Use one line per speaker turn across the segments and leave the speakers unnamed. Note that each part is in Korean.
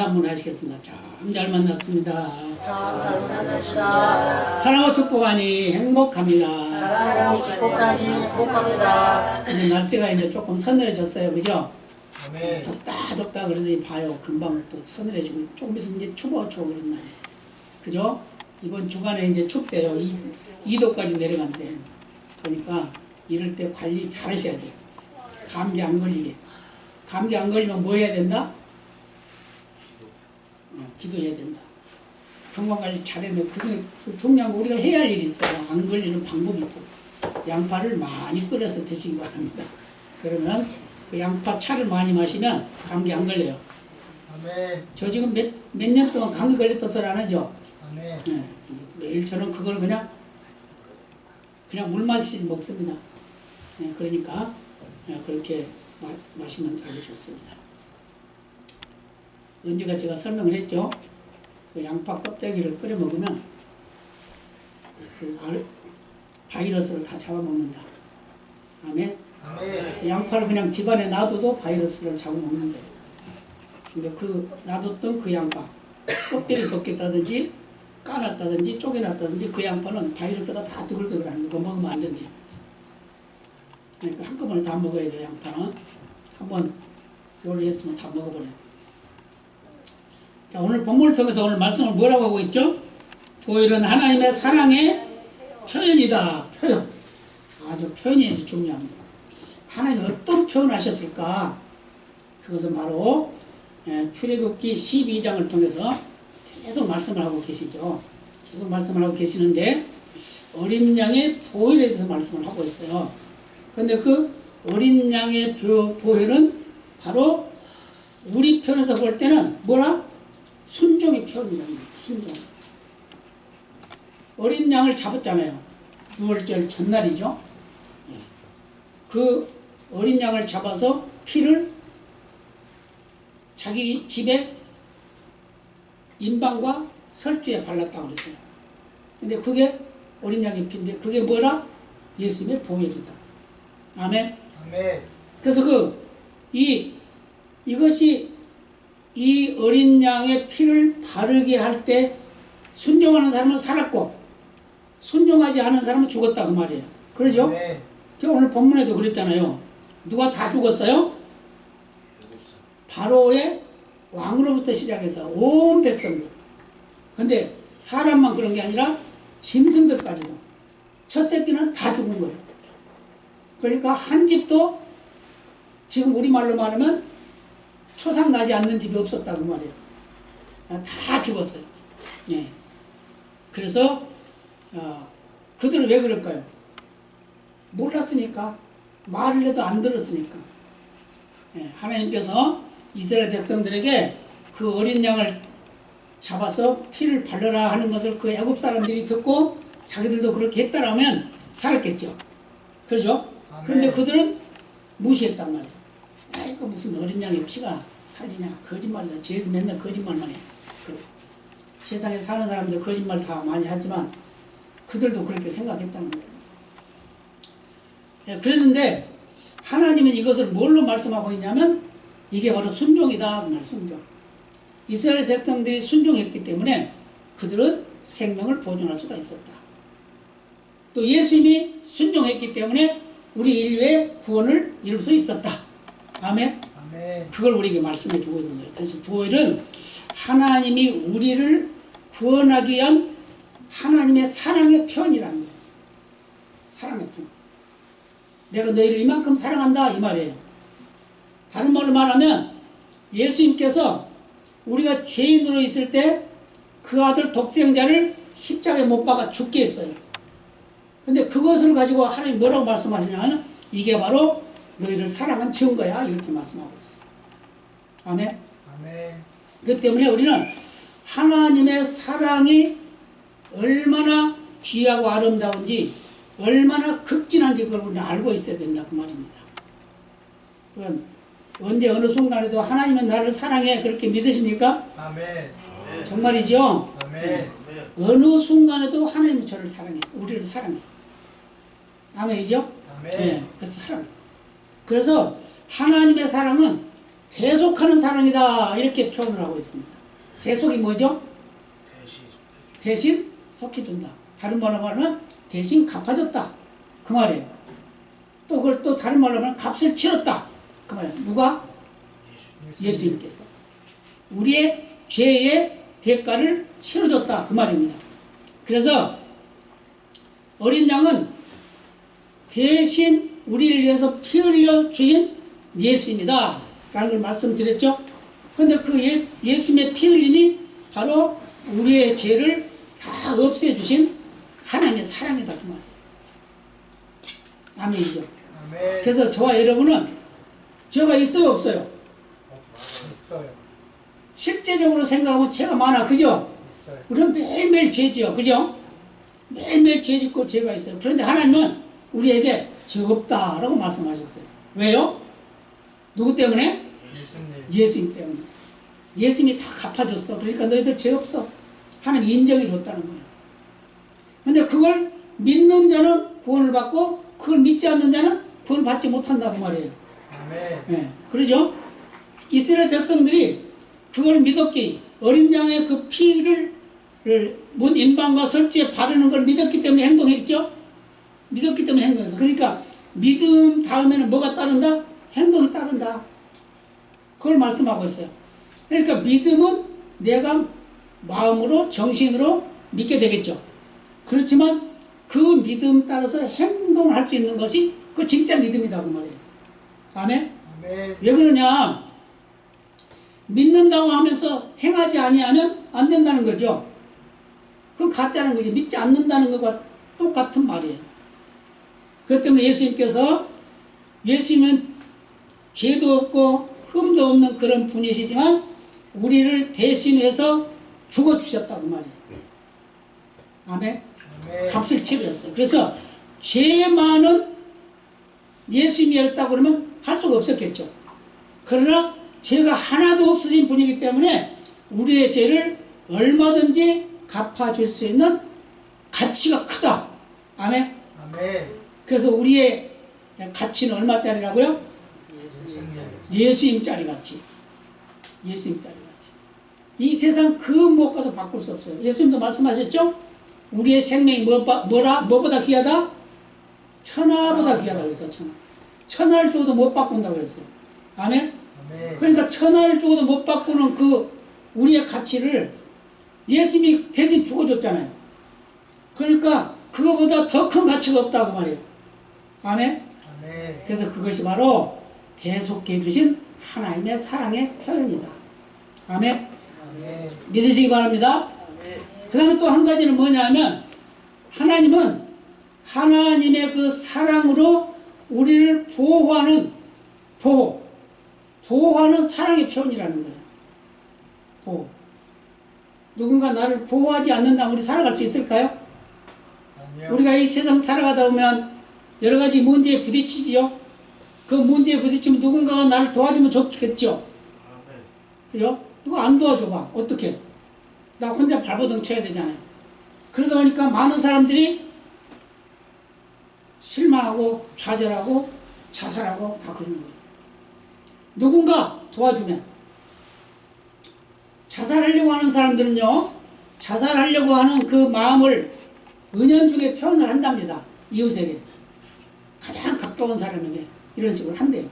인사 한번 하시겠습니다. 참 잘 만났습니다.
참 잘 만났습니다.
사랑과 축복하니 행복합니다.
사랑하고 축복하니 행복합니다.
이제 날씨가 이제 조금 서늘해졌어요. 그죠?
아멘.
덥다 그러더니 봐요. 금방 또 서늘해지고 조금 있으면 이제 추워 그런 날이에요. 그죠? 이번 주간에 이제 춥대요. 2도까지 내려간대. 그러니까 이럴 때 관리 잘 하셔야 돼요. 감기 안 걸리게. 감기 안 걸리면 뭐 해야 된다? 기도해야 된다. 건강관리 잘해야 돼. 그중에 중요한 거 우리가 해야 할 일이 있어요. 안 걸리는 방법이 있어요. 양파를 많이 끓여서 드시기 바랍니다. 그러면 그 양파 차를 많이 마시면 감기 안 걸려요.
아멘.
저 지금 몇 년 동안 감기 걸렸다 소리 안 하죠?
아멘.
네. 매일 저는 그걸 그냥 물만 먹습니다. 네, 그러니까 그렇게 마시면 아주 좋습니다. 언제가 제가 설명을 했죠. 그 양파 껍데기를 끓여 먹으면 그 바이러스를 다 잡아먹는다. 아멘.
아멘.
양파를 그냥 집안에 놔둬도 바이러스를 잡아먹는데, 근데 그 놔뒀던 그 양파 껍데기를 벗겼다든지 까놨다든지 쪼개놨다든지 그 양파는 바이러스가 다 드글드글하는 거 먹으면 안 된대요. 그러니까 한꺼번에 다 먹어야 돼요. 양파는 한번 요리했으면 다 먹어버려요. 자, 오늘 본문을 통해서 오늘 말씀을 뭐라고 하고 있죠? 보혈은 하나님의 사랑의 표현이다. 표현. 아주 표현이 아주 중요합니다. 하나님이 어떤 표현하셨을까? 그것은 바로 출애굽기 12장을 통해서 계속 말씀을 하고 계시죠. 계속 말씀을 하고 계시는데 어린 양의 보혈에 대해서 말씀을 하고 있어요. 그런데 그 어린 양의 보혈은 바로 우리 편에서 볼 때는 뭐라? 순종의 표현이랍니다. 순종. 어린 양을 잡았잖아요. 6월절 전날이죠. 그 어린 양을 잡아서 피를 자기 집에 인방과 설주에 발랐다고 그랬어요. 근데 그게 어린 양의 피인데 그게 뭐라? 예수님의 보혈이다. 아멘.
아멘.
그래서 이것이 이 어린 양의 피를 바르게 할 때 순종하는 사람은 살았고 순종하지 않은 사람은 죽었다 그 말이에요. 그러죠?
아멘.
오늘 본문에도 그랬잖아요. 누가 다 죽었어요? 바로의 왕으로부터 시작해서 온 백성들. 근데 사람만 그런 게 아니라 짐승들까지도 첫 새끼는 다 죽은 거예요. 그러니까 한 집도 지금 우리말로 말하면 초상 나지 않는 집이 없었다고 말이에요. 다 죽었어요. 예. 그래서 그들은 왜 그럴까요? 몰랐으니까, 말을 해도 안 들었으니까. 예. 하나님께서 이스라엘 백성들에게 그 어린 양을 잡아서 피를 바르라 하는 것을 그 애굽 사람들이 듣고 자기들도 그렇게 했다라면 살았겠죠. 그렇죠?
아멘.
그런데 그들은 무시했단 말이에요. 아이고 무슨 어린 양의 피가 살리냐, 거짓말이다. 쟤도 맨날 거짓말만 해. 세상에 사는 사람들 거짓말 다 많이 하지만 그들도 그렇게 생각했다는 거예요. 예, 그랬는데 하나님은 이것을 뭘로 말씀하고 있냐면 이게 바로 순종이다. 그 말 순종. 이스라엘 백성들이 순종했기 때문에 그들은 생명을 보존할 수가 있었다. 또 예수님이 순종했기 때문에 우리 인류의 구원을 이룰 수 있었다. 아멘.
아멘.
그걸 우리에게 말씀해 주고 있는 거예요. 그래서 보혈은 하나님이 우리를 구원하기 위한 하나님의 사랑의 표현이라는 거예요. 사랑의 표현. 내가 너희를 이만큼 사랑한다 이 말이에요. 다른 말로 말하면 예수님께서 우리가 죄인으로 있을 때 그 아들 독생자를 십자가에 못 박아 죽게 했어요. 근데 그것을 가지고 하나님 뭐라고 말씀하시냐면 이게 바로 너희를 사랑한 증거야 이렇게 말씀하고 있어요. 아멘.
아멘.
그 때문에 우리는 하나님의 사랑이 얼마나 귀하고 아름다운지 얼마나 극진한지 그걸 우리는 알고 있어야 된다 그 말입니다. 그건 언제 어느 순간에도 하나님은 나를 사랑해 그렇게 믿으십니까?
아멘.
정말이죠?
아멘.
어느 순간에도 하나님은 저를 사랑해. 우리를 사랑해. 아멘이죠?
아멘.
네, 그래서 사랑해. 그래서 하나님의 사랑은 대속하는 사랑이다 이렇게 표현을 하고 있습니다. 대속이 뭐죠? 대신 속해준다. 다른 말로 말하면 대신 갚아줬다 그 말이에요. 또 그걸 또 다른 말로 하면 값을 치렀다 그 말이에요. 누가? 예수님께서 우리의 죄의 대가를 치러줬다 그 말입니다. 그래서 어린 양은 대신 우리를 위해서 피 흘려 주신 예수입니다 라는 걸 말씀드렸죠. 근데 그 예수님의 피 흘림이 바로 우리의 죄를 다 없애주신 하나님의 사랑이다 그 말이에요. 아멘이죠.
아멘.
그래서 저와 여러분은 죄가 있어요 없어요?
있어요.
실제적으로 생각하면 죄가 많아 그죠?
있어요.
우리는 매일매일 죄지요 그죠? 매일매일 죄 짓고 죄가 있어요. 그런데 하나님은 우리에게 죄 없다라고 말씀하셨어요. 왜요? 누구 때문에?
예수님.
예수님 때문에. 예수님이 다 갚아줬어. 그러니까 너희들 죄 없어. 하나님 인정해 줬다는 거예요. 근데 그걸 믿는 자는 구원을 받고 그걸 믿지 않는 자는 구원을 받지 못한다고 말이에요.
아멘.
네, 그러죠? 이스라엘 백성들이 그걸 믿었기, 어린 양의 그 피를 문 임방과 설주에 바르는 걸 믿었기 때문에 행동했죠? 믿었기 때문에 행동했어. 그러니까 믿음 다음에는 뭐가 따른다? 행동이 따른다. 그걸 말씀하고 있어요. 그러니까 믿음은 내가 마음으로 정신으로 믿게 되겠죠. 그렇지만 그 믿음 따라서 행동할 수 있는 것이 그 진짜 믿음이다 그 말이에요. 아멘?
아멘.
왜 그러냐? 믿는다고 하면서 행하지 아니하면 안 된다는 거죠. 그건 가짜는 거지. 믿지 않는다는 것과 똑같은 말이에요. 그렇기 때문에 예수님께서 예수님은 죄도 없고 흠도 없는 그런 분이시지만 우리를 대신해서 죽어주셨다고 말이에요. 아멘?
아멘.
값을 치르셨어요. 그래서 죄 많은 예수님이었다고 그러면 할 수가 없었겠죠. 그러나 죄가 하나도 없으신 분이기 때문에 우리의 죄를 얼마든지 갚아줄 수 있는 가치가 크다. 아멘?
아멘.
그래서 우리의 가치는 얼마짜리라고요? 예수님짜리 가치. 예수님짜리 가치. 이 세상 그 무엇과도 바꿀 수 없어요. 예수님도 말씀하셨죠? 우리의 생명이 뭐보다 귀하다? 천하보다 귀하다 그랬어요. 천하를 줘도 못 바꾼다 그랬어요. 아멘?
아멘.
그러니까 천하를 줘도 못 바꾸는 그 우리의 가치를 예수님이 대신 죽어줬잖아요. 그러니까 그거보다 더 큰 가치가 없다고 말이에요. 아멘?
아멘.
그래서 그것이 바로 대속해 주신 하나님의 사랑의 표현이다. 아멘?
아멘.
믿으시기 바랍니다. 그 다음에 또 한 가지는 뭐냐면 하나님은 하나님의 그 사랑으로 우리를 보호하는 보호하는 사랑의 표현이라는 거예요. 보호. 누군가 나를 보호하지 않는다면 우리 살아갈 수 있을까요?
아니요.
우리가 이 세상 살아가다 보면 여러 가지 문제에 부딪히지요. 그 문제에 부딪히면 누군가가 나를 도와주면 좋겠죠. 그죠? 누가 안 도와줘봐. 어떻게? 나 혼자 발버둥 쳐야 되잖아요. 그러다 보니까 많은 사람들이 실망하고 좌절하고 자살하고 다 그러는 거예요. 누군가 도와주면. 자살하려고 하는 사람들은요, 자살하려고 하는 그 마음을 은연중에 표현을 한답니다. 이웃에게. 가장 가까운 사람에게 이런 식으로 한대요.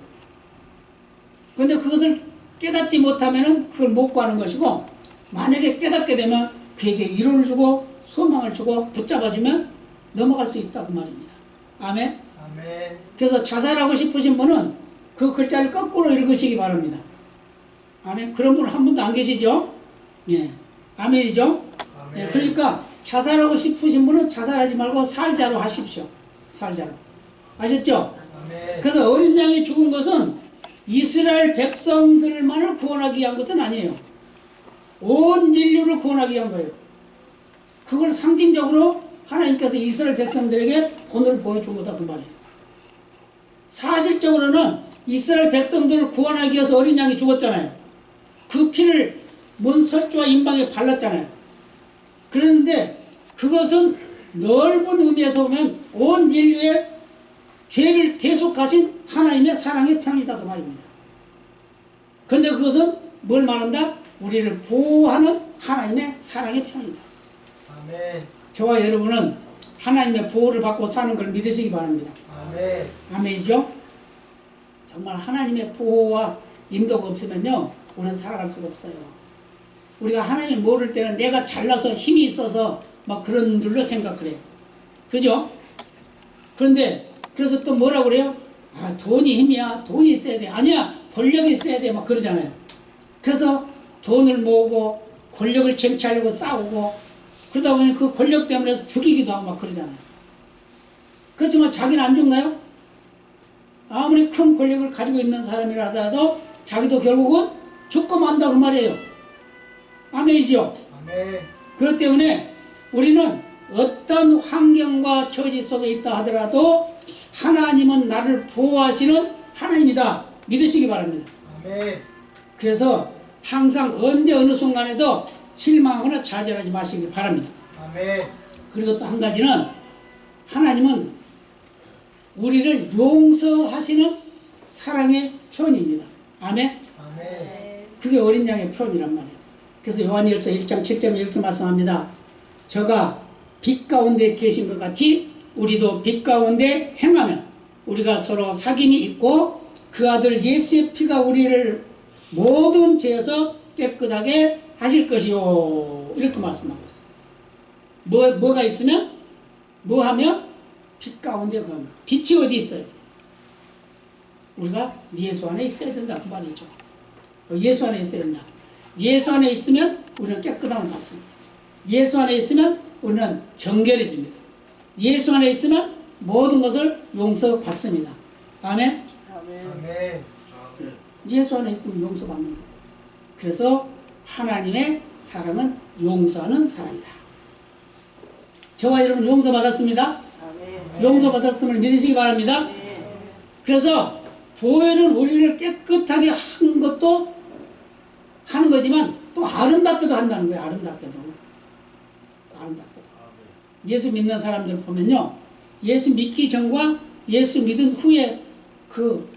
그런데 그것을 깨닫지 못하면 그걸 못 구하는 것이고, 만약에 깨닫게 되면 그에게 위로를 주고 소망을 주고 붙잡아주면 넘어갈 수 있다고 말입니다. 아멘?
아멘.
그래서 자살하고 싶으신 분은 그 글자를 거꾸로 읽으시기 바랍니다. 아멘? 그런 분은 한 분도 안 계시죠? 예. 아멘이죠?
아멘.
예. 그러니까 자살하고 싶으신 분은 자살하지 말고 살자로 하십시오. 살자로. 아셨죠?
아멘.
그래서 어린 양이 죽은 것은 이스라엘 백성들만을 구원하기 위한 것은 아니에요. 온 인류를 구원하기 위한 거예요. 그걸 상징적으로 하나님께서 이스라엘 백성들에게 본을 보여준 거다 그 말이에요. 사실적으로는 이스라엘 백성들을 구원하기 위해서 어린 양이 죽었잖아요. 그 피를 문 설주와 임방에 발랐잖아요. 그런데 그것은 넓은 의미에서 보면 온 인류의 죄를 대속하신 하나님의 사랑의 표현이다 그 말입니다. 근데 그것은 뭘 말한다? 우리를 보호하는 하나님의 사랑의 표현이다.
아멘.
저와 여러분은 하나님의 보호를 받고 사는 걸 믿으시기 바랍니다.
아멘.
아멘이죠? 정말 하나님의 보호와 인도가 없으면요, 우리는 살아갈 수가 없어요. 우리가 하나님을 모를 때는 내가 잘나서 힘이 있어서 막 그런 줄로 생각을 해요. 그죠? 그런데 그래서 또 뭐라고 그래요? 아, 돈이 힘이야. 돈이 있어야 돼. 아니야. 권력이 있어야 돼. 막 그러잖아요. 그래서 돈을 모으고 권력을 쟁취하려고 싸우고 그러다 보니 그 권력 때문에 죽이기도 하고 막 그러잖아요. 그렇지만 자기는 안 죽나요? 아무리 큰 권력을 가지고 있는 사람이라 하더라도 자기도 결국은 죽고 만다 그 말이에요. 아멘이죠?
아멘.
그렇기 때문에 우리는 어떤 환경과 처지 속에 있다 하더라도 하나님은 나를 보호하시는 하나님이다. 믿으시기 바랍니다.
아멘.
그래서 항상 언제 어느 순간에도 실망하거나 좌절하지 마시기 바랍니다.
아멘.
그리고 또 한 가지는 하나님은 우리를 용서하시는 사랑의 표현입니다. 아멘.
아멘.
그게 어린 양의 표현이란 말이에요. 그래서 요한일서 1장 7절에 이렇게 말씀합니다. 저가 빛 가운데 계신 것 같이 우리도 빛 가운데 행하면 우리가 서로 사귐이 있고 그 아들 예수의 피가 우리를 모든 죄에서 깨끗하게 하실 것이요. 이렇게 말씀하고 있어요. 뭐가 있으면? 뭐 하면? 빛 가운데 가면. 빛이 어디 있어요? 우리가 예수 안에 있어야 된다. 그 말이죠. 예수 안에 있어야 된다. 예수 안에 있으면 우리는 깨끗함을 받습니다. 예수 안에 있으면 우리는 정결해집니다. 예수 안에 있으면 모든 것을 용서받습니다. 아멘?
아멘.
예수 안에 있으면 용서받는 거예요. 그래서 하나님의 사랑은 용서하는 사랑이다. 저와 여러분 용서받았습니다. 용서받았음을 믿으시기 바랍니다. 그래서 보혈은 우리를 깨끗하게 한 것도 하는 거지만 또 아름답게도 한다는 거예요. 아름답게도. 예수 믿는 사람들 보면요, 예수 믿기 전과 예수 믿은 후에 그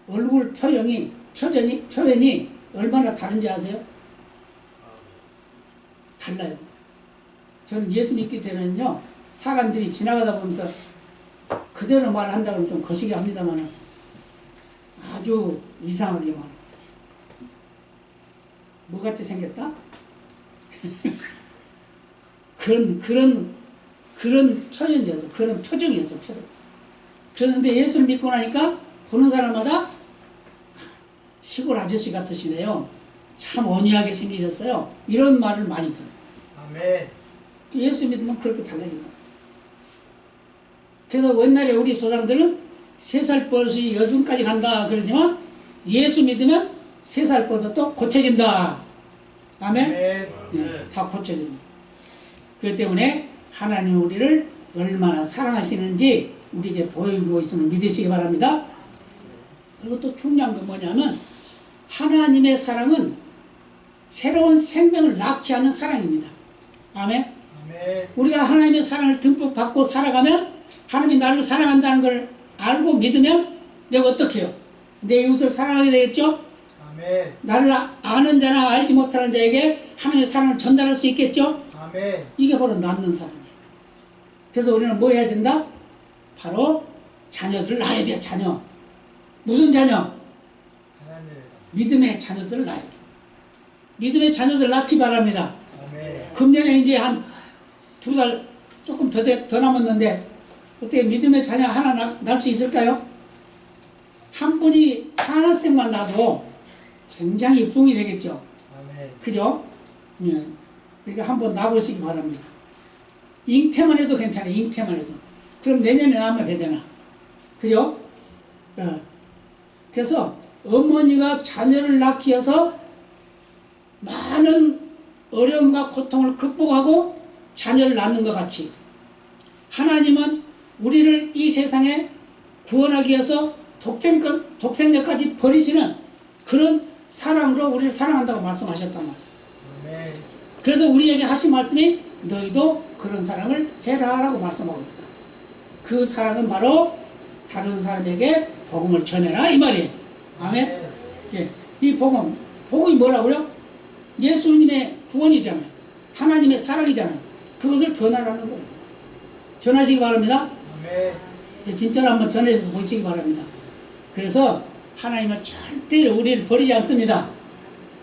얼굴 표현이 얼마나 다른지 아세요? 달라요. 저는 예수 믿기 전에는요, 사람들이 지나가다 보면서 그대로 말한다 그러면 좀 거시기 합니다만 아주 이상하게 말했어요. 뭐같이 생겼다? 그런 표현이었어. 그런 표정이었어. 표정. 그런데 예수를 믿고 나니까 보는 사람마다 시골 아저씨 같으시네요. 참 온유하게 생기셨어요. 이런 말을 많이 들어요.
아멘.
예수 믿으면 그렇게 달라진다. 그래서 옛날에 우리 조상들은 3살 버릇이 6까지 간다 그러지만 예수 믿으면 3살 버릇도 고쳐진다. 아멘? 네, 다 고쳐집니다. 그렇기 때문에 하나님 우리를 얼마나 사랑하시는지 우리에게 보여주고 있음을 믿으시기 바랍니다. 그리고 또 중요한 건 뭐냐면 하나님의 사랑은 새로운 생명을 낳게 하는 사랑입니다. 아멘?
아멘.
우리가 하나님의 사랑을 듬뿍 받고 살아가면 하나님이 나를 사랑한다는 걸 알고 믿으면 내가 어떻게 해요? 내 이웃을 사랑하게 되겠죠?
아멘.
나를 아는 자나 알지 못하는 자에게 하나님의 사랑을 전달할 수 있겠죠?
아멘.
이게 바로 낳는 사랑이에요. 그래서 우리는 뭐 해야 된다? 바로 자녀들을 낳아야 돼요. 자녀. 무슨 자녀?
하나님의
믿음의 자녀들을 낳아야 돼요. 믿음의 자녀들 낳기 바랍니다.
아멘.
금년에 이제 한 2달 조금 더 남았는데 어떻게 믿음의 자녀 하나 낳을 수 있을까요? 한 분이 하나씩만 낳아도 굉장히 부흥이 되겠죠.
아멘.
그죠? 예. 그러니까 한번 낳아보시기 바랍니다. 잉태만 해도 괜찮아요. 잉태만 해도. 그럼 내년에 낳으면 되잖아. 그죠? 예. 그래서 어머니가 자녀를 낳기 위해서 많은 어려움과 고통을 극복하고 자녀를 낳는 것 같이 하나님은 우리를 이 세상에 구원하기 위해서 독생자까지 버리시는 그런 사랑으로 우리를 사랑한다고 말씀하셨단 말이에요.
아멘.
그래서 우리에게 하신 말씀이 너희도 그런 사랑을 해라 라고 말씀하고 있다. 그 사랑은 바로 다른 사람에게 복음을 전해라 이 말이에요. 아멘. 예. 이 복음, 복음이 뭐라고요? 예수님의 구원이잖아요. 하나님의 사랑이잖아요. 그것을 전하라는 거예요. 전하시기 바랍니다.
아멘.
이제 진짜로 한번 전해 보시기 바랍니다. 그래서 하나님은 절대로 우리를 버리지 않습니다.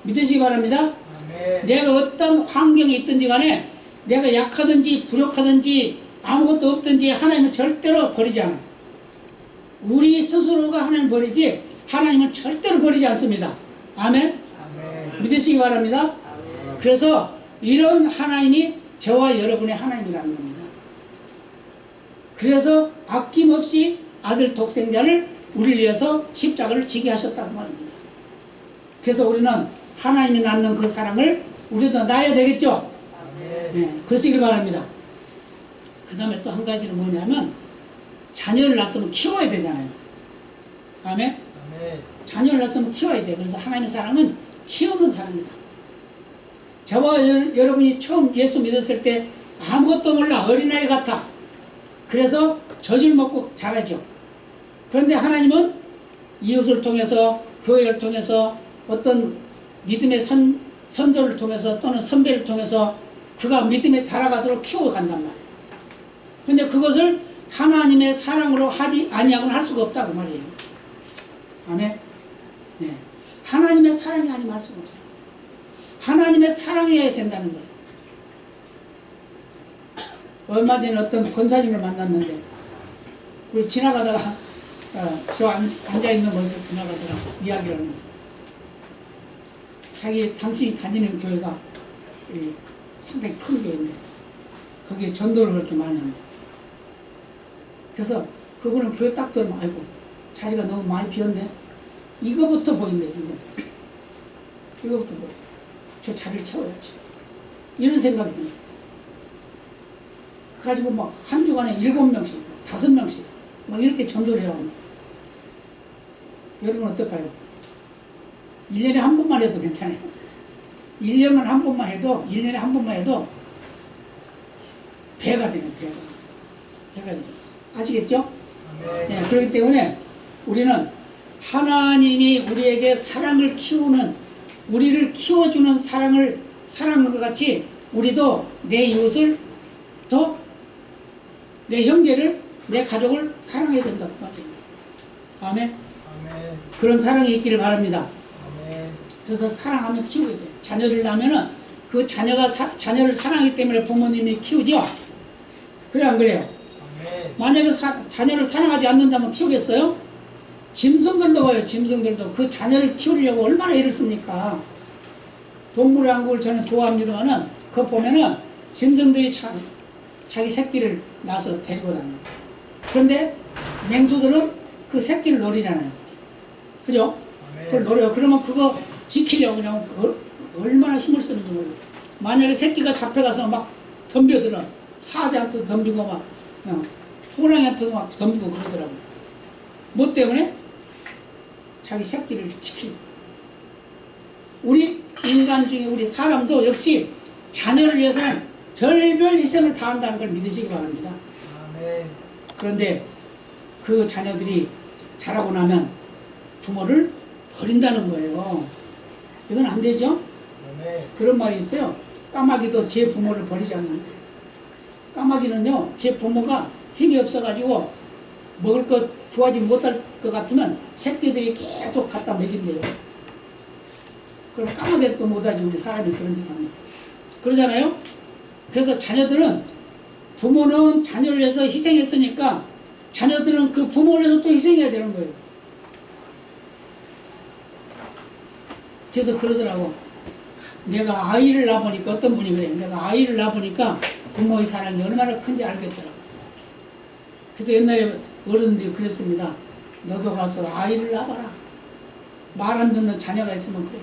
믿으시기 바랍니다.
아멘.
내가 어떤 환경에 있든지 간에 내가 약하든지 부족하든지 아무것도 없든지 하나님은 절대로 버리지 않아요. 우리 스스로가 하나님을 버리지 하나님은 절대로 버리지 않습니다. 아멘.
아멘.
믿으시기 바랍니다. 그래서 이런 하나님이 저와 여러분의 하나님이라는 겁니다. 그래서 아낌없이 아들 독생자를 우리를 위해서 십자가를 지게 하셨다고 말입니다. 그래서 우리는 하나님이 낳는 그 사랑을 우리도 낳아야 되겠죠?
아멘.
네, 그러시길 바랍니다. 그 다음에 또 한 가지는 뭐냐면 자녀를 낳았으면 키워야 되잖아요. 아멘?
아멘.
자녀를 낳았으면 키워야 돼. 그래서 하나님의 사랑은 키우는 사랑이다. 저와 여러분이 처음 예수 믿었을 때 아무것도 몰라 어린아이 같아. 그래서 젖을 먹고 자라죠. 그런데 하나님은 이웃을 통해서 교회를 통해서 어떤 믿음의 선조를 통해서 또는 선배를 통해서 그가 믿음에 자라가도록 키워간단 말이에요. 그런데 그것을 하나님의 사랑으로 하지 아니하고는 할 수가 없다고 말이에요. 아멘. 네. 하나님의 사랑이 아니면 할 수가 없어요. 하나님의 사랑해야 된다는 거예요. 얼마 전에 어떤 권사님을 만났는데 우리 지나가다가 저 앉아있는 곳에서 지나가다가 이야기를 하면서 당신이 다니는 교회가 상당히 큰 교회인데 거기에 전도를 그렇게 많이 합니다. 그래서 그분은 교회 딱 들으면 아이고 자리가 너무 많이 비었네. 이거부터 보인대. 이거부터 보여. 저 자리를 채워야지. 이런 생각이 듭니다. 그래가지고 막 한 주간에 7명씩 5명씩 막 이렇게 전도를 해야 합니다. 여러분 어떨까요? 1년에 한 번만 해도 괜찮아요. 1년만 한 번만 해도 1년에 한 번만 해도 배가 되는 배가 되죠. 아시겠죠? 네, 그렇기 때문에 우리는 하나님이 우리에게 사랑을 키우는 우리를 키워주는 사랑한 것 같이 우리도 내 이웃을 더 내 형제를 내 가족을 사랑해야 된다고 말이에요. 아멘.
아멘.
그런 사랑이 있기를 바랍니다.
아멘.
그래서 사랑하면 키우게 돼요. 자녀를 낳으면은 그 자녀를 사랑하기 때문에 부모님이 키우죠. 그래 안 그래요?
아멘.
만약에 자녀를 사랑하지 않는다면 키우겠어요? 짐승들도 봐요. 짐승들도 그 자녀를 키우려고 얼마나 애를 씁니까? 동물의 왕국을 저는 좋아합니다만은 그거 보면은 짐승들이 자기 새끼를 낳아서 데리고 다녀요. 그런데 맹수들은 그 새끼를 노리잖아요. 그죠? 그걸 노려요. 그러면 그거 지키려고 그냥 얼마나 힘을 쓰는지 몰라요. 만약에 새끼가 잡혀가서 막 덤벼들어 사자한테도 덤비고 막 호랑이한테도 막 덤비고 그러더라고요. 뭐 때문에? 자기 새끼를 지키고. 우리 인간 중에 우리 사람도 역시 자녀를 위해서는 별별 희생을 다한다는 걸 믿으시기 바랍니다.
아멘.
그런데 그 자녀들이 자라고 나면 부모를 버린다는 거예요. 이건 안 되죠?
아멘.
그런 말이 있어요. 까마귀도 제 부모를 버리지 않는데. 까마귀는요, 제 부모가 힘이 없어가지고 먹을 것 구하지 못할 것 같으면 새끼들이 계속 갖다 먹인대요. 그럼 까마귀도 못하지. 우리 사람이 그런 짓 합니다. 그러잖아요? 그래서 자녀들은 부모는 자녀를 위해서 희생했으니까 자녀들은 그 부모를 위해서 또 희생해야 되는 거예요. 그래서 그러더라고. 내가 아이를 낳아보니까 어떤 분이 그래요. 내가 아이를 낳아보니까 부모의 사랑이 얼마나 큰지 알겠더라고. 그래서 옛날에 어른들이 그랬습니다. 너도 가서 아이를 낳아봐라. 말 안 듣는 자녀가 있으면 그래.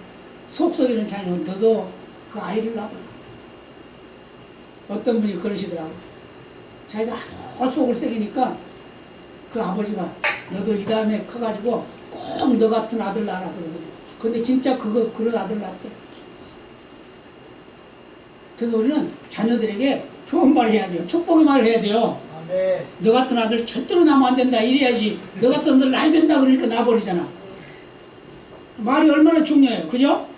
속 썩이는 자녀 너도 그 아이를 낳아봐라. 어떤 분이 그러시더라고. 자기가 하도 속을 새기니까 그 아버지가 너도 이 다음에 커가지고 꼭 너 같은 아들 낳아라 그러더래요. 근데 진짜 그런 아들 낳았대. 그래서 우리는 자녀들에게 좋은 말 해야 돼요. 축복의 말을 해야 돼요.
아멘.
너 같은 아들 절대로 낳으면 안 된다 이래야지. 너 같은 아들 낳아야 된다 그러니까 낳아버리잖아. 말이 얼마나 중요해요. 그죠?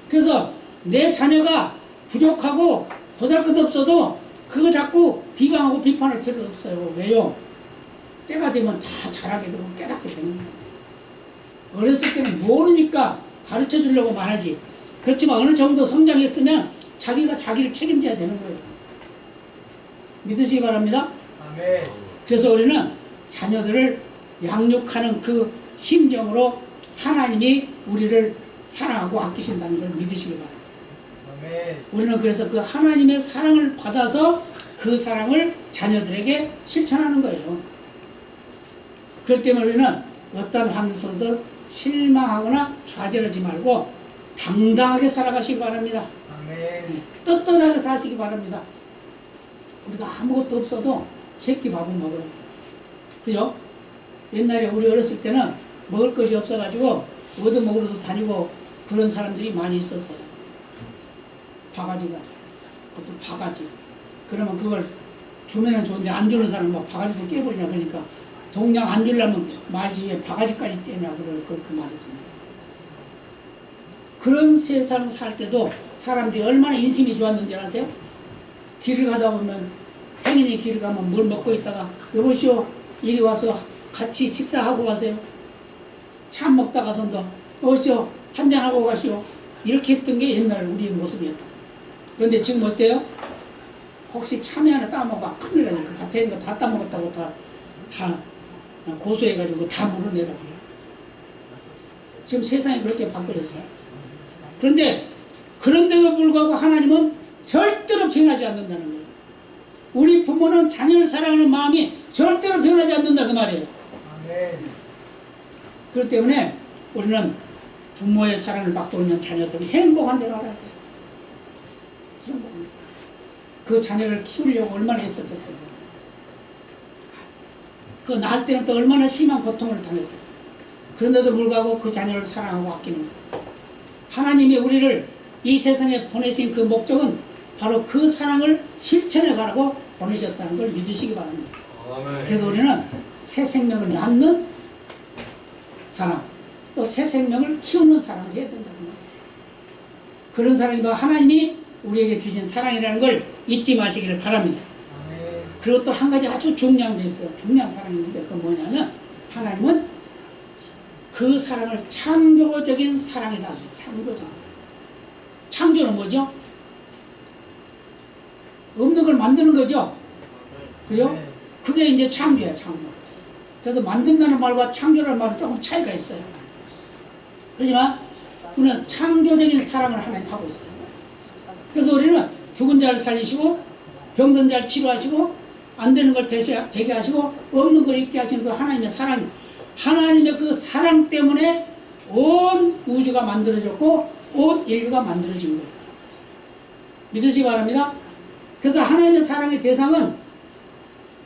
그래서 내 자녀가 부족하고 보잘것없어도 그거 자꾸 비방하고 비판할 필요도 없어요. 왜요? 때가 되면 다 잘하게 되고 깨닫게 되는 거예요. 어렸을 때는 모르니까 가르쳐 주려고 말하지. 그렇지만 어느 정도 성장했으면 자기가 자기를 책임져야 되는 거예요. 믿으시기 바랍니다.
아멘.
그래서 우리는 자녀들을 양육하는 그 심정으로 하나님이 우리를 사랑하고 아끼신다는 걸 믿으시기 바랍니다.
아멘.
우리는 그래서 그 하나님의 사랑을 받아서 그 사랑을 자녀들에게 실천하는 거예요. 그렇기 때문에 우리는 어떤 환경 속에도 실망하거나 좌절하지 말고 당당하게 살아가시기 바랍니다.
아멘.
떳떳하게 사시기 바랍니다. 우리가 아무것도 없어도 새끼 밥은 먹어요. 그죠? 옛날에 우리 어렸을 때는 먹을 것이 없어가지고 얻어먹으러도 다니고 그런 사람들이 많이 있었어요. 바가지 가지고. 그것도 바가지. 그러면 그걸 주면은 좋은데 안 주는 사람은 막 바가지도 깨버리냐 그러니까 동양 안 주려면 말지 왜 바가지까지 떼냐 그렇게 말했잖아요. 그런 세상 살 때도 사람들이 얼마나 인심이 좋았는지 아세요? 길을 가다 보면 행인이 길을 가면 뭘 먹고 있다가 여보시오 이리 와서 같이 식사하고 가세요. 참 먹다 가선도 여보시오 한잔하고 가시오. 이렇게 했던 게 옛날 우리의 모습이었다. 그런데 지금 어때요? 혹시 참외 하나 따먹어 큰일 나지. 그 밭에 있는 거 다 따먹었다고 다 고소해가지고 다 물어내라고 해요. 지금 세상이 그렇게 바뀌어졌어요. 그런데 그런데도 불구하고 하나님은 절대로 변하지 않는다는 거예요. 우리 부모는 자녀를 사랑하는 마음이 절대로 변하지 않는다 그 말이에요.
아멘.
그렇기 때문에 우리는 부모의 사랑을 받고 있는 자녀들이 행복한 대로 알아야 돼요. 행복한 대로. 그 자녀를 키우려고 얼마나 애썼겠어요. 그 낳을 때는 또 얼마나 심한 고통을 당했어요. 그런데도 불구하고 그 자녀를 사랑하고 아끼는 거예요. 하나님이 우리를 이 세상에 보내신 그 목적은 바로 그 사랑을 실천해 가라고 보내셨다는 걸 믿으시기 바랍니다.
아멘.
그래서 우리는 새 생명을 낳는 사랑, 또 새 생명을 키우는 사랑을 해야 된다는 거예요. 그런 사랑이 바로 하나님이 우리에게 주신 사랑이라는 걸 잊지 마시기를 바랍니다.
아멘.
그리고 또 한 가지 아주 중요한 게 있어요. 중요한 사랑이 있는데 그건 뭐냐면 하나님은 그 사랑을 창조적인 사랑이다. 창조적인 사랑. 창조는 뭐죠? 없는 걸 만드는 거죠. 그죠?
네.
그게 이제 창조야, 창조. 그래서 만든다는 말과 창조라는 말은 조금 차이가 있어요. 그렇지만 우리는 창조적인 사랑을 하나님 하고 있어요. 그래서 우리는 죽은 자를 살리시고 병든 자를 치료하시고 안 되는 걸 되게 하시고 없는 걸 있게 하시는 그 하나님의 사랑이, 하나님의 그 사랑 때문에 온 우주가 만들어졌고 온 인류가 만들어진 거예요. 믿으시기 바랍니다. 그래서 하나님의 사랑의 대상은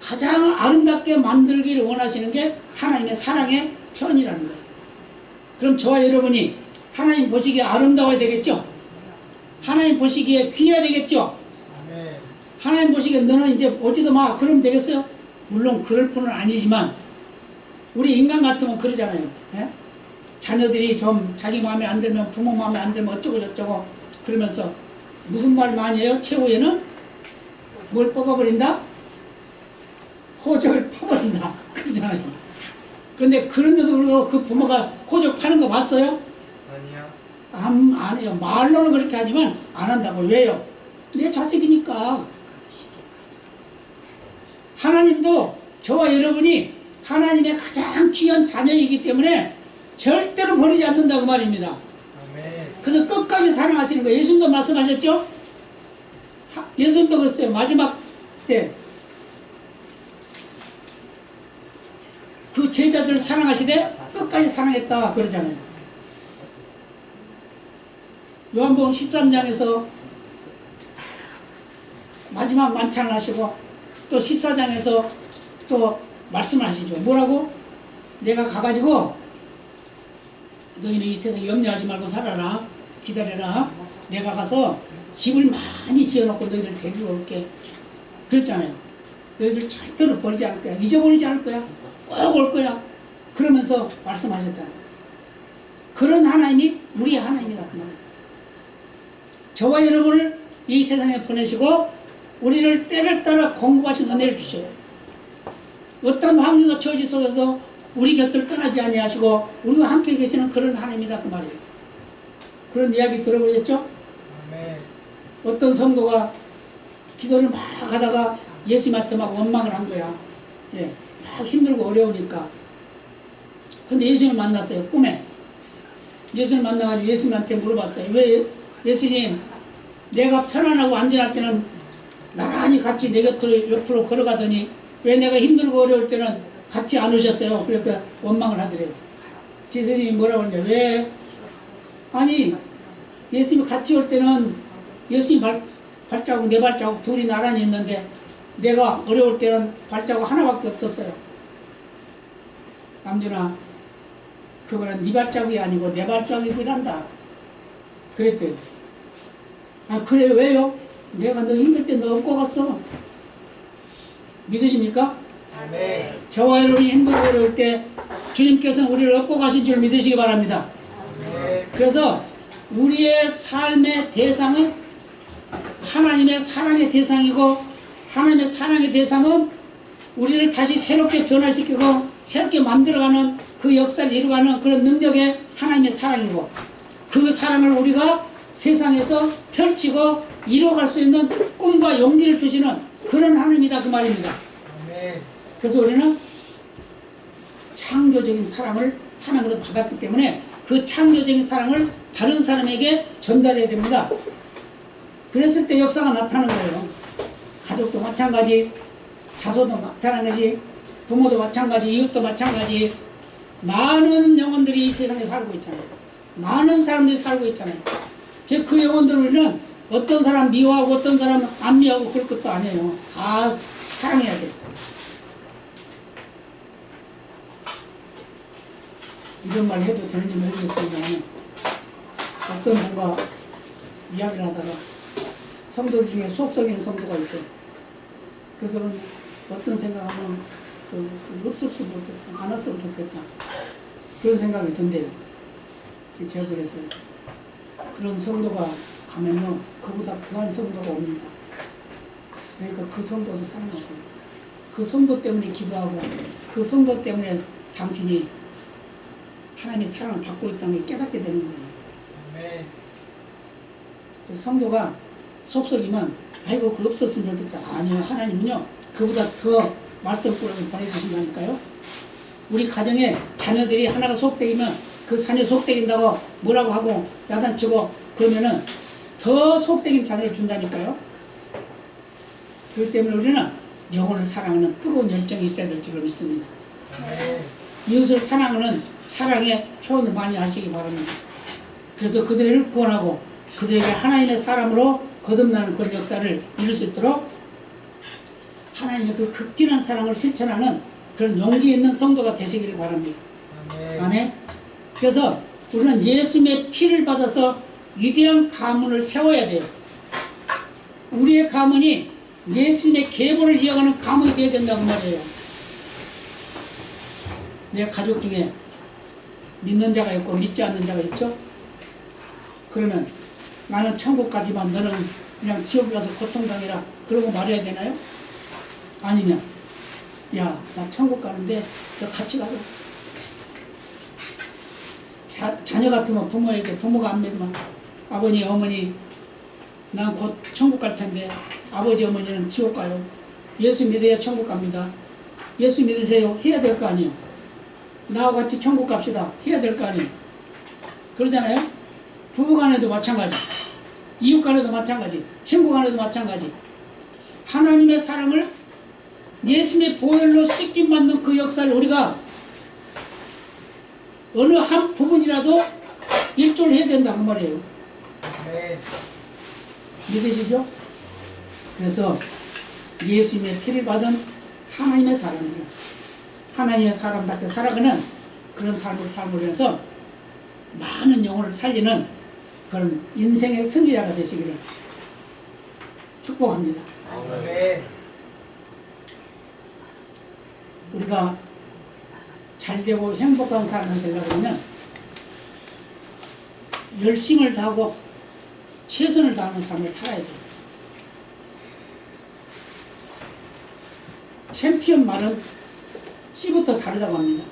가장 아름답게 만들기를 원하시는 게 하나님의 사랑의 편이라는 거예요. 그럼 저와 여러분이 하나님 보시기에 아름다워야 되겠죠? 하나님 보시기에 귀해야 되겠죠?
아멘.
하나님 보시기에 너는 이제 오지도 마 그러면 되겠어요? 물론 그럴 뿐은 아니지만 우리 인간 같으면 그러잖아요. 예? 자녀들이 좀 자기 마음에 안 들면 부모 마음에 안 들면 어쩌고 저쩌고 그러면서 무슨 말 많이 해요? 최후에는 뭘 뽑아버린다? 호적을 파버린다 그러잖아요. 그런데 그런데도 불구하고 그 부모가 호적 파는 거 봤어요?
아니야.
안 해요. 말로는 그렇게 하지만 안 한다고. 왜요? 내 자식이니까. 하나님도 저와 여러분이 하나님의 가장 귀한 자녀이기 때문에 절대로 버리지 않는다고 말입니다.
아멘.
그래서 끝까지 사랑하시는 거예요. 예수님도 말씀하셨죠? 예수님도 그랬어요. 마지막 때 그 제자들을 사랑하시되 끝까지 사랑했다 그러잖아요. 요한복음 13장에서 마지막 만찬을 하시고 또 14장에서 또 말씀을 하시죠. 뭐라고? 내가 가가지고 너희는 이 세상 염려하지 말고 살아라. 기다려라. 내가 가서 집을 많이 지어놓고 너희를 데리고 올게. 그랬잖아요. 너희들 절대로 버리지 않을 거야. 잊어버리지 않을 거야. 꼭 올 거야. 그러면서 말씀하셨잖아요. 그런 하나님이 우리 하나님이다 그 말이에요. 저와 여러분을 이 세상에 보내시고 우리를 때를 따라 공급하신 은혜를 주셔요. 어떤 환경과 처지 속에서 우리 곁을 떠나지 아니하시고 우리와 함께 계시는 그런 하나님이다 그 말이에요. 그런 이야기 들어보셨죠?
아멘.
어떤 성도가 기도를 막 하다가 예수님한테 막 원망을 한 거야. 예, 막 힘들고 어려우니까. 근데 예수님을 만났어요. 꿈에. 예수님을 만나가지고 예수님한테 물어봤어요. 왜 예수님, 내가 편안하고 안전할 때는 나란히 같이 내 곁으로 옆으로 걸어가더니 왜 내가 힘들고 어려울 때는 같이 안 오셨어요? 그러니까 원망을 하더래요. 예수님이 뭐라고 하냐? 왜? 아니, 예수님이 같이 올 때는 예수님 발자국, 내 발자국 둘이 나란히 있는데 내가 어려울 때는 발자국 하나밖에 없었어요. 남준아, 그거는 네 발자국이 아니고 내 발자국이란다. 그랬대요. 아, 그래, 왜요? 내가 너 힘들 때 너 업고 갔어. 믿으십니까?
아멘.
저와 여러분이 힘들고 어려울 때 주님께서는 우리를 업고 가신 줄 믿으시기 바랍니다.
아멘.
그래서 우리의 삶의 대상은 하나님의 사랑의 대상이고 하나님의 사랑의 대상은 우리를 다시 새롭게 변화시키고 새롭게 만들어가는 그 역사를 이루어가는 그런 능력의 하나님의 사랑이고 그 사랑을 우리가 세상에서 펼치고 이루어갈 수 있는 꿈과 용기를 주시는 그런 하나님이다 그 말입니다.
아멘.
그래서 우리는 창조적인 사랑을 하나님으로 받았기 때문에 그 창조적인 사랑을 다른 사람에게 전달해야 됩니다. 그랬을 때 역사가 나타나는 거예요. 가족도 마찬가지, 자손도 마찬가지, 부모도 마찬가지, 이웃도 마찬가지. 많은 영혼들이 이 세상에 살고 있잖아요. 많은 사람들이 살고 있잖아요. 그 영혼들을 우리는 어떤 사람 미워하고 어떤 사람 안 미워하고 그럴 것도 아니에요. 다 사랑해야 돼요. 이런 말 해도 되는지 모르겠습니다만 어떤 분과 이야기를 하다가 성도들 중에 속썩이는 성도가 있대. 그래서는 어떤 생각하면 없었으면 좋겠다, 안 왔으면 좋겠다, 그런 생각이 든대요. 제가 그랬어요. 그런 성도가 가면요 그보다 더한 성도가 옵니다. 그러니까 그 성도도 사랑하세요. 그 성도 때문에 기도하고 그 성도 때문에 당신이 하나님의 사랑을 받고 있다는 걸 깨닫게 되는 거예요.
아멘.
성도가 속썩이면 아이고 그거 없었으면 좋겠다. 아니요, 하나님은요 그보다 더 말씀꾸러기 보내주신다니까요. 우리 가정에 자녀들이 하나가 속썩이면 그 자녀 속썩인다고 뭐라고 하고 야단치고 그러면은 더 속썩인 자녀를 준다니까요. 그렇기 때문에 우리는 영혼을 사랑하는 뜨거운 열정이 있어야 될 줄로 믿습니다.
아멘.
이웃을 사랑하는 사랑의 표현을 많이 하시기 바랍니다. 그래서 그들을 구원하고 그들에게 하나님의 사람으로 거듭나는 그런 역사를 이룰 수 있도록 하나님의 그 극진한 사랑을 실천하는 그런 용기 있는 성도가 되시기를 바랍니다.
아멘.
아멘. 그래서 우리는 예수님의 피를 받아서 위대한 가문을 세워야 돼요. 우리의 가문이 예수님의 계보를 이어가는 가문이 되어야 된다고 말이에요. 내 가족 중에 믿는 자가 있고 믿지 않는 자가 있죠. 그러면 나는 천국 가지만 너는 그냥 지옥에 가서 고통당해라 그러고 말해야 되나요? 아니면 야, 나 천국 가는데 너 같이 가자. 자녀 같으면 부모에게, 부모가 안 믿으면 아버지 어머니 난 곧 천국 갈 텐데 아버지 어머니는 지옥 가요. 예수 믿어야 천국 갑니다. 예수 믿으세요 해야 될 거 아니에요. 나와 같이 천국 갑시다 해야 될 거 아니에요. 그러잖아요. 부부간에도 마찬가지, 이웃간에도 마찬가지, 친구간에도 마찬가지. 하나님의 사랑을 예수님의 보혈로 씻김 받는 그 역사를 우리가 어느 한 부분이라도 일조를 해야 된다 그 말이에요.
아멘.
믿으시죠? 그래서 예수님의 피를 받은 하나님의 사람들, 하나님의 사람답게 살아가는 그런 삶을 삶으로 해서 많은 영혼을 살리는 그런 인생의 승리자가 되시기를 축복합니다.
아멘.
우리가 잘되고 행복한 삶을 되려고 하면 열심을 다하고 최선을 다하는 삶을 살아야 돼요. 챔피언 말은 C부터 다르다고 합니다.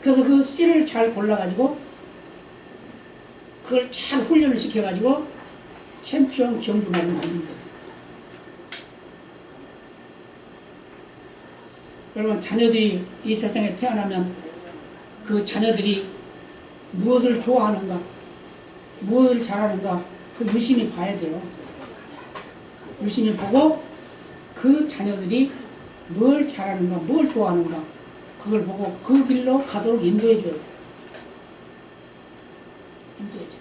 그래서 그 C를 잘 골라가지고 그걸 잘 훈련을 시켜가지고 챔피언 경주말을 만든대요. 여러분, 자녀들이 이 세상에 태어나면 그 자녀들이 무엇을 좋아하는가, 무엇을 잘하는가, 그 유심히 봐야 돼요. 유심히 보고 그 자녀들이 뭘 잘하는가, 뭘 좋아하는가, 그걸 보고 그 길로 가도록 인도해 줘야 돼요. 인도해 줘야 돼요.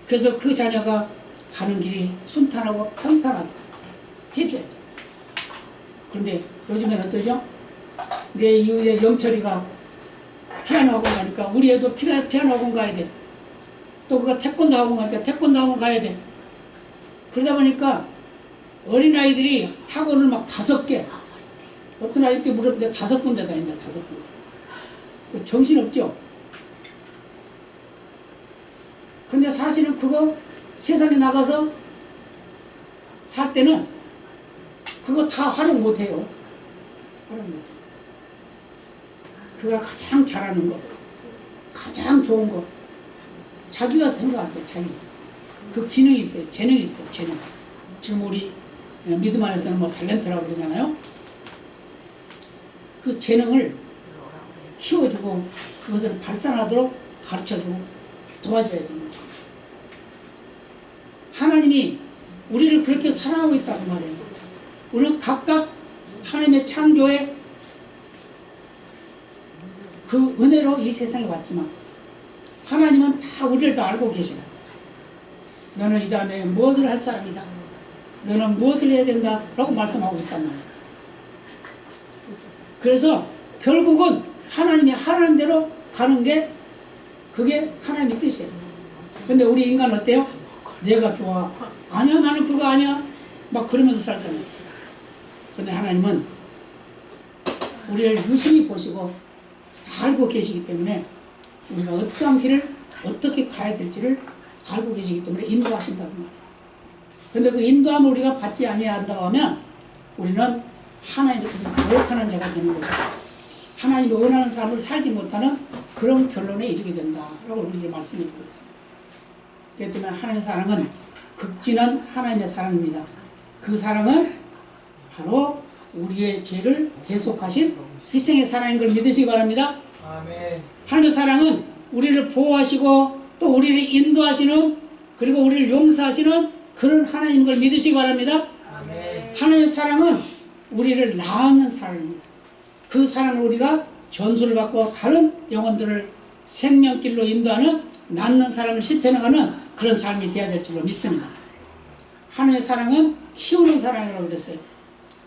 그래서 그 자녀가 가는 길이 순탄하고 평탄하도록 해줘야 돼요. 그런데 요즘엔 어떠죠? 내 이웃의 영철이가 피아노 학원 가니까 우리 애도 피아노 학원 가야 돼. 또 그가 태권도 학원 가니까 태권도 학원 가야 돼. 그러다 보니까 어린아이들이 학원을 막 5개, 어떤 아이 때 물어보는데 5군데 다닌다. 5군데. 정신없죠? 근데 사실은 그거 세상에 나가서 살 때는 그거 다 활용 못해요. 활용 못해요. 그가 가장 잘하는 거, 가장 좋은 거, 자기가 생각할 때 자기 그 기능이 있어요. 재능이 있어요. 재능. 지금 우리 믿음 안에서는 뭐 탤런트라고 그러잖아요. 그 재능을 키워주고 그것을 발산하도록 가르쳐주고 도와줘야 됩니다. 하나님이 우리를 그렇게 사랑하고 있다고 말해요. 우리는 각각 하나님의 창조에 그 은혜로 이 세상에 왔지만 하나님은 다 우리를 다 알고 계셔요. 너는 이 다음에 무엇을 할 사람이다. 너는 무엇을 해야 된다. 라고 말씀하고 있단 말이에요. 그래서 결국은 하나님이 하라는 대로 가는 게 그게 하나님의 뜻이에요. 근데 우리 인간은 어때요? 내가 좋아. 아니야, 나는 그거 아니야. 막 그러면서 살잖아요. 근데 하나님은 우리를 유심히 보시고 다 알고 계시기 때문에 우리가 어떠한 길을 어떻게 가야 될지를 알고 계시기 때문에 인도하신다고 말이에요. 근데 그 인도함을 우리가 받지 아니한다고 하면 우리는 하나님의 뜻을 거역하는 자가 되는 거죠. 하나님이 원하는 삶을 살지 못하는 그런 결론에 이르게 된다라고 우리에게 말씀해 주고 있습니다. 그렇기 때문에 하나님의 사랑은 극진한 하나님의 사랑입니다. 그 사랑은 바로 우리의 죄를 대속하신 희생의 사랑인 걸 믿으시기 바랍니다.
아멘.
하나님의 사랑은 우리를 보호하시고 또 우리를 인도하시는, 그리고 우리를 용서하시는 그런 하나님인 걸 믿으시기 바랍니다.
아멘.
하나님의 사랑은 우리를 낳는 사랑입니다. 그 사랑을 우리가 전수를 받고 다른 영혼들을 생명길로 인도하는 낳는 사랑을 실천해가는 그런 삶이 되어야 될 줄로 믿습니다. 하나님의 사랑은 키우는 사랑이라고 그랬어요.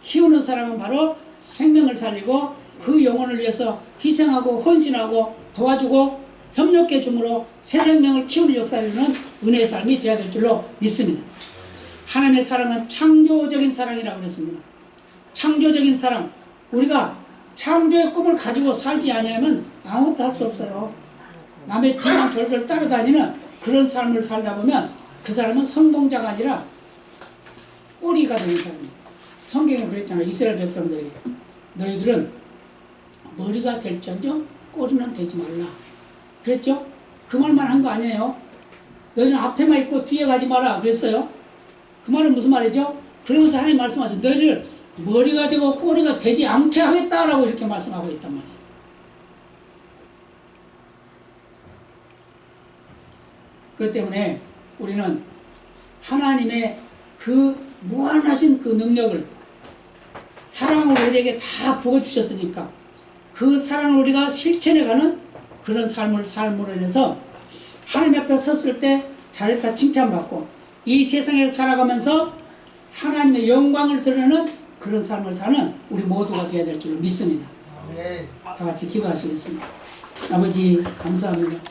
키우는 사랑은 바로 생명을 살리고 그 영혼을 위해서 희생하고 헌신하고 도와주고 협력해 줌으로 새 생명을 키우는 역사를 이루는 은혜의 삶이 되어야 될 줄로 믿습니다. 하나님의 사랑은 창조적인 사랑이라고 그랬습니다. 창조적인 사랑. 우리가 창조의 꿈을 가지고 살지 아니하면 아무것도 할 수 없어요. 남의 뒤만 절절 따라다니는 그런 삶을 살다 보면 그 사람은 성공자가 아니라 꼬리가 되는 사람입니다. 성경에 그랬잖아요. 이스라엘 백성들에게 너희들은 머리가 될지언정 꼬리는 되지 말라 그랬죠? 그 말만 한 거 아니에요. 너희는 앞에만 있고 뒤에 가지 마라 그랬어요. 그 말은 무슨 말이죠? 그러면서 하나님 말씀하세요. 너희를 머리가 되고 꼬리가 되지 않게 하겠다라고 이렇게 말씀하고 있단 말이에요. 그렇기 때문에 우리는 하나님의 그 무한하신 그 능력을, 사랑을 우리에게 다 부어주셨으니까 그 사랑을 우리가 실천해가는 그런 삶을 삶으로 인해서 하나님 앞에 섰을 때 잘했다 칭찬받고 이 세상에 살아가면서 하나님의 영광을 드러내는 그런 삶을 사는 우리 모두가 되어야 될 줄 믿습니다.
아멘.
다 같이 기도하시겠습니다. 아버지 감사합니다.